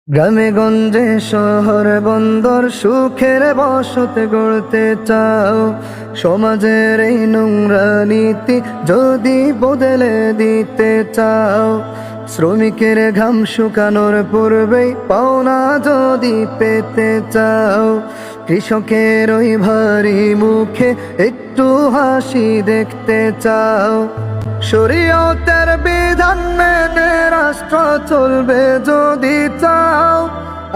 গ্রামে গঞ্জে শহর বন্দর সুখের বসত গড়তে চাও, সমাজের এই নোংরা নীতি যদি বদলে দিতে চাও, শ্রমিকের ঘাম শুকানোর পূর্বেই পাওনা যদি পেতে চাও, কৃষকের ওই ভারী মুখে একটু হাসি দেখতে চাও, শরীয়তের বিধান মেনে রাষ্ট্র চলবে যদি চাও,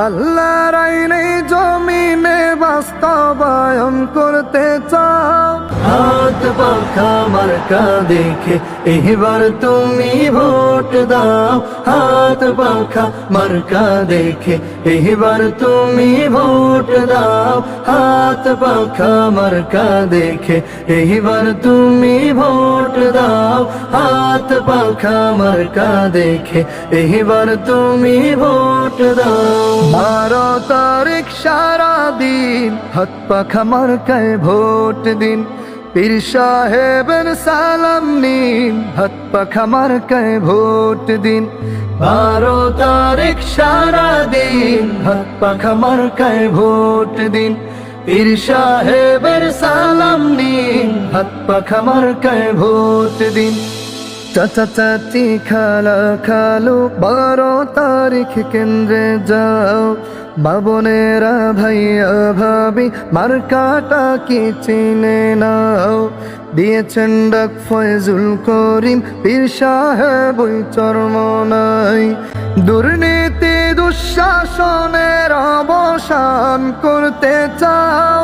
আল্লাহর আইনে জমিনে বাস্তবায়ন করতে চাও। হাত পাখা মার্কা দেখে এবার তুমি ভোট দাও, হাত পাখা মার্কা দেখে এবার তুমি ভোট দাও, হাত পাখা মার্কা দেখে এবার তুমি ভোট দাও, হাত পাখা মার্কা দেখে এবার তুমি ভোট দাও। 12 তারিখ সারা দিন হাত পাখা মার্কায় ভোট দিন, পীর সাহেবের সালাম নিন, হাত পাখা মার্কায় ভোট দিন। 12 তারিখ সারা দিন হাত পাখা মার্কায় ভোট দিন, পীর সাহেবের সালাম নিন, হাত পাখা মার্কায় ভোট দিন। চাচা চাচি খালা খালু 12 তারিখ কেন্দ্রে যাও, বাবনেরা ভাইয়া ভাবি মার্কাটা কি চিনে নাও, দিয়েছেন ডাক ফয়জুল করিম পীর সাহেব ওই চরমনাই, দুর্নীতি দুঃশাসনের অবসান করতে চাও,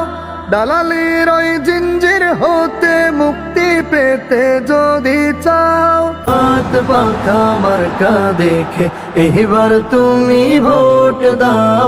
দালালির ওই জিঞ্জির হতে মুক্তি পেতে যদি চাও, হাত পাখা মার্কা দেখে এবার তুমি ভোট দাও।